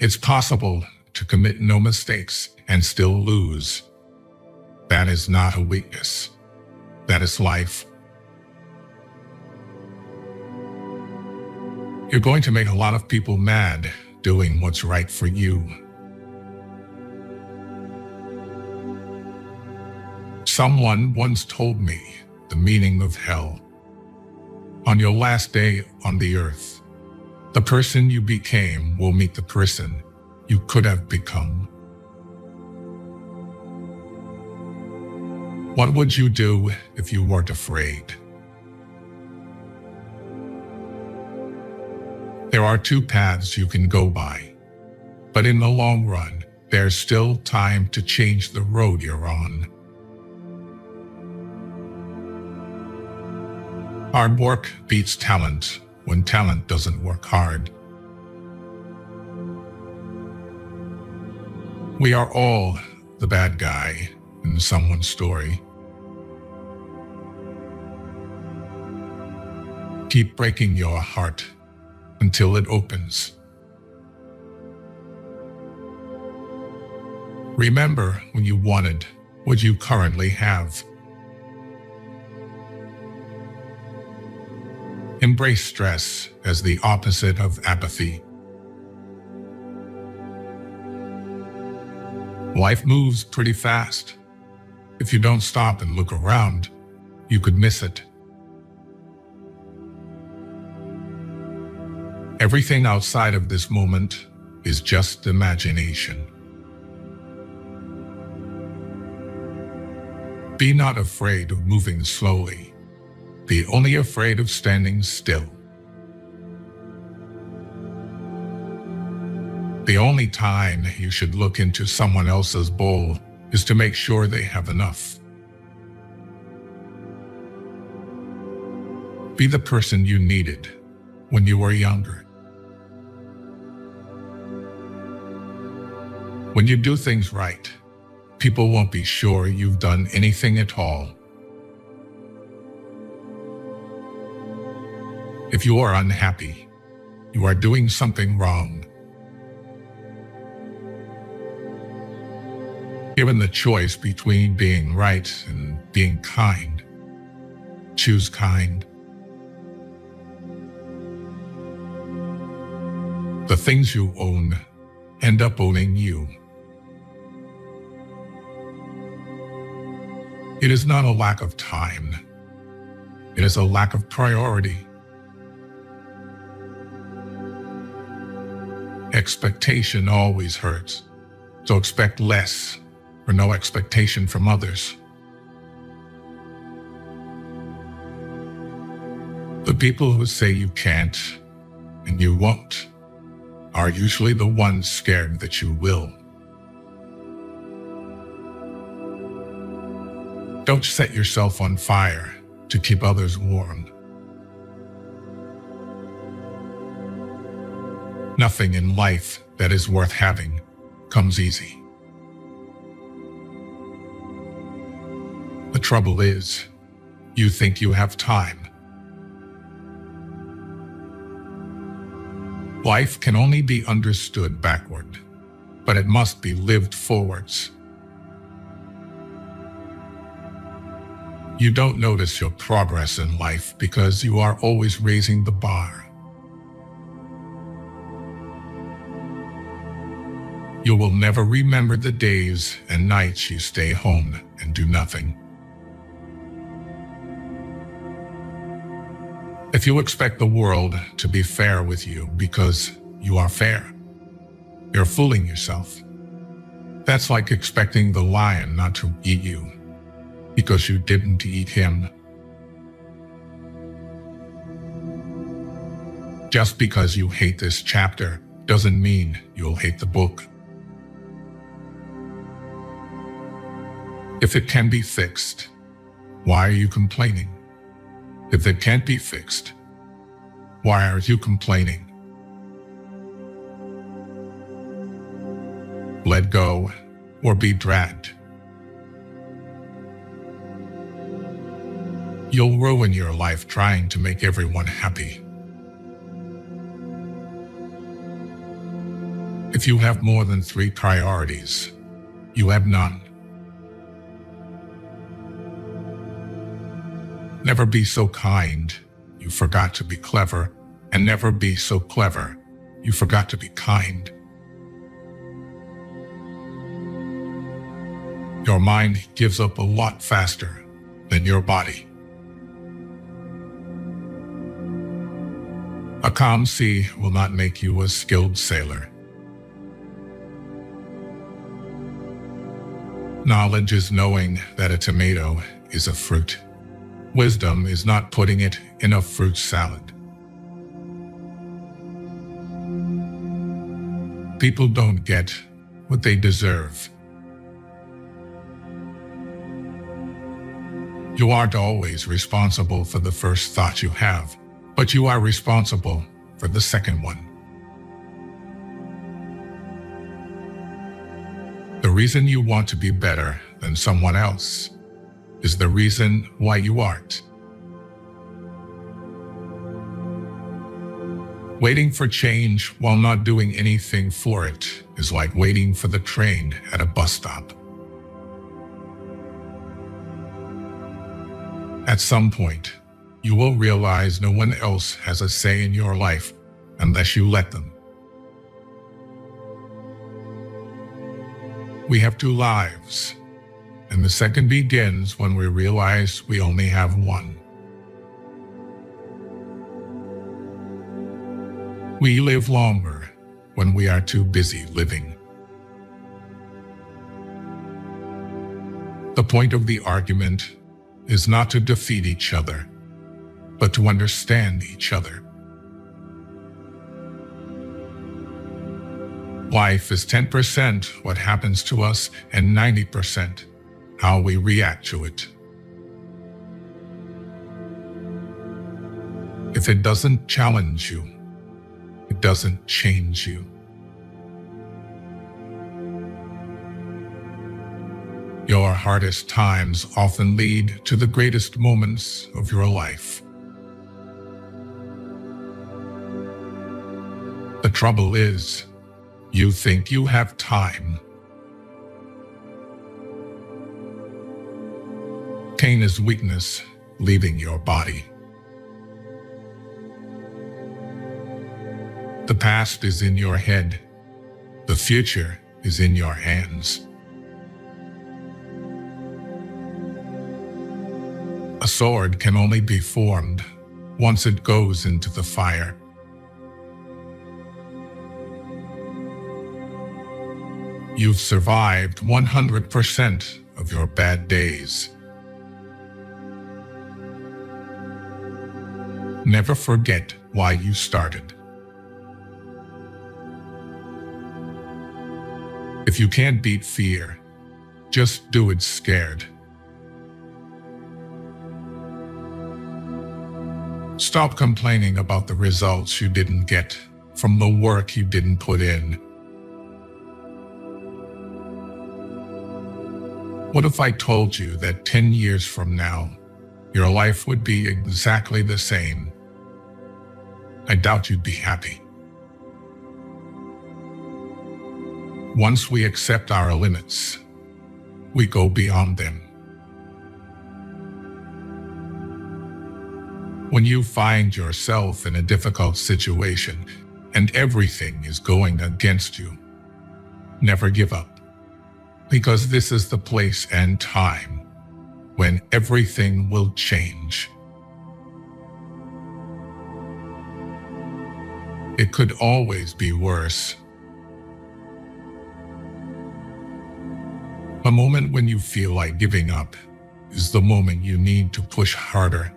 It's possible to commit no mistakes and still lose. That is not a weakness. That is life. You're going to make a lot of people mad doing what's right for you. Someone once told me the meaning of hell. On your last day on the earth, the person you became will meet the person you could have become. What would you do if you weren't afraid? There are two paths you can go by, but in the long run, there's still time to change the road you're on. Hard work beats talent when talent doesn't work hard. We are all the bad guy in someone's story. Keep breaking your heart until it opens. Remember when you wanted what you currently have. Embrace stress as the opposite of apathy. Life moves pretty fast. If you don't stop and look around, you could miss it. Everything outside of this moment is just imagination. Be not afraid of moving slowly. Be only afraid of standing still. The only time you should look into someone else's bowl is to make sure they have enough. Be the person you needed when you were younger. When you do things right, people won't be sure you've done anything at all. If you are unhappy, you are doing something wrong. Given the choice between being right and being kind, choose kind. The things you own end up owning you. It is not a lack of time. It is a lack of priority. Expectation always hurts, so expect less or no expectation from others. The people who say you can't and you won't are usually the ones scared that you will. Don't set yourself on fire to keep others warm. Nothing in life that is worth having comes easy. The trouble is, you think you have time. Life can only be understood backward, but it must be lived forwards. You don't notice your progress in life because you are always raising the bar. You will never remember the days and nights you stay home and do nothing. If you expect the world to be fair with you because you are fair, you're fooling yourself. That's like expecting the lion not to eat you because you didn't eat him. Just because you hate this chapter doesn't mean you'll hate the book. If it can be fixed, why are you complaining? If it can't be fixed, why are you complaining? Let go or be dragged. You'll ruin your life trying to make everyone happy. If you have more than 3 priorities, you have none. Never be so kind you forgot to be clever, and never be so clever you forgot to be kind. Your mind gives up a lot faster than your body. A calm sea will not make you a skilled sailor. Knowledge is knowing that a tomato is a fruit. Wisdom is not putting it in a fruit salad. People don't get what they deserve. You aren't always responsible for the first thought you have, but you are responsible for the second one. The reason you want to be better than someone else is the reason why you aren't. Waiting for change while not doing anything for it is like waiting for the train at a bus stop. At some point, you will realize no one else has a say in your life unless you let them. We have 2 lives, and the second begins when we realize we only have one. We live longer when we are too busy living. The point of the argument is not to defeat each other, but to understand each other. Life is 10% what happens to us and 90% how we react to it. If it doesn't challenge you, it doesn't change you. Your hardest times often lead to the greatest moments of your life. The trouble is, you think you have time. Pain is weakness leaving your body. The past is in your head. The future is in your hands. A sword can only be formed once it goes into the fire. You've survived 100% of your bad days. Never forget why you started. If you can't beat fear, just do it scared. Stop complaining about the results you didn't get from the work you didn't put in. What if I told you that 10 years from now, your life would be exactly the same? I doubt you'd be happy. Once we accept our limits, we go beyond them. When you find yourself in a difficult situation and everything is going against you, never give up. Because this is the place and time when everything will change. It could always be worse. A moment when you feel like giving up is the moment you need to push harder.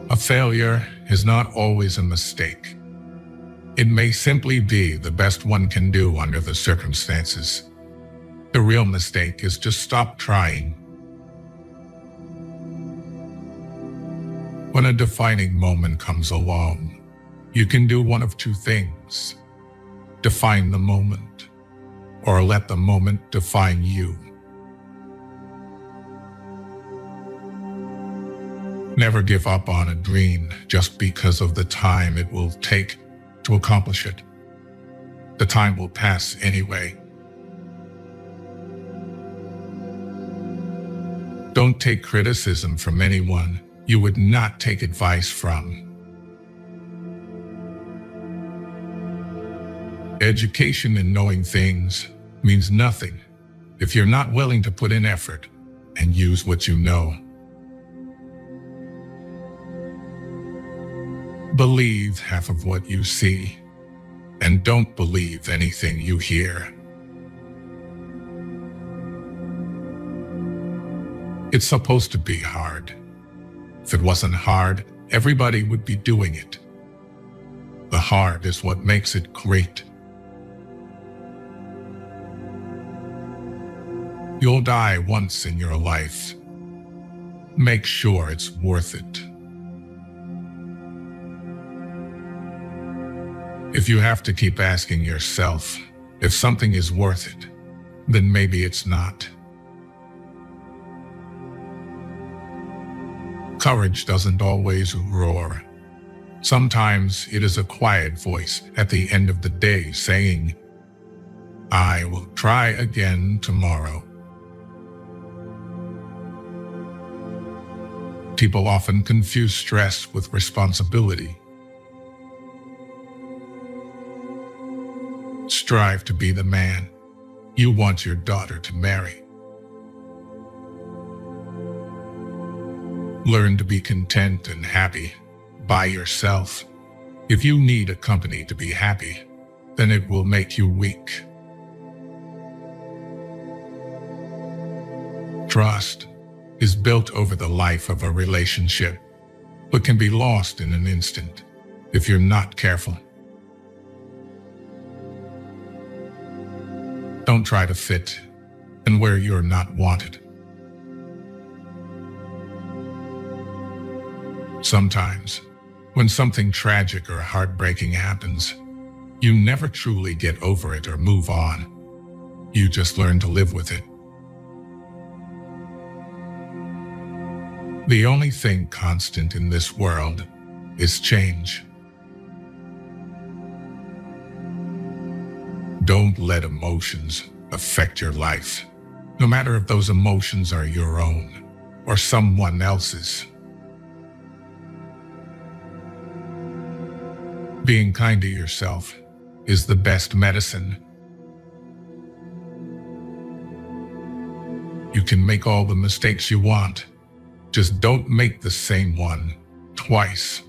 A failure is not always a mistake. It may simply be the best one can do under the circumstances. The real mistake is to stop trying. When a defining moment comes along, you can do one of 2 things: define the moment, or let the moment define you. Never give up on a dream just because of the time it will take to accomplish it. The time will pass anyway. Don't take criticism from anyone you would not take advice from. Education and knowing things means nothing if you're not willing to put in effort and use what you know. Believe half of what you see, and don't believe anything you hear. It's supposed to be hard. If it wasn't hard, everybody would be doing it. The hard is what makes it great. You'll die once in your life. Make sure it's worth it. If you have to keep asking yourself if something is worth it, then maybe it's not. Courage doesn't always roar. Sometimes it is a quiet voice at the end of the day saying, "I will try again tomorrow." People often confuse stress with responsibility. Strive to be the man you want your daughter to marry. Learn to be content and happy by yourself. If you need a company to be happy, then it will make you weak. Trust is built over the life of a relationship, but can be lost in an instant if you're not careful. Don't try to fit in where you're not wanted. Sometimes, when something tragic or heartbreaking happens, you never truly get over it or move on. You just learn to live with it. The only thing constant in this world is change. Don't let emotions affect your life, no matter if those emotions are your own or someone else's. Being kind to yourself is the best medicine. You can make all the mistakes you want. Just don't make the same one twice.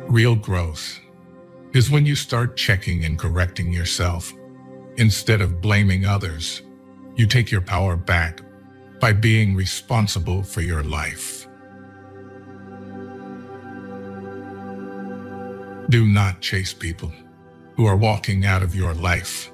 Real growth is when you start checking and correcting yourself. Instead of blaming others, you take your power back by being responsible for your life. Do not chase people who are walking out of your life.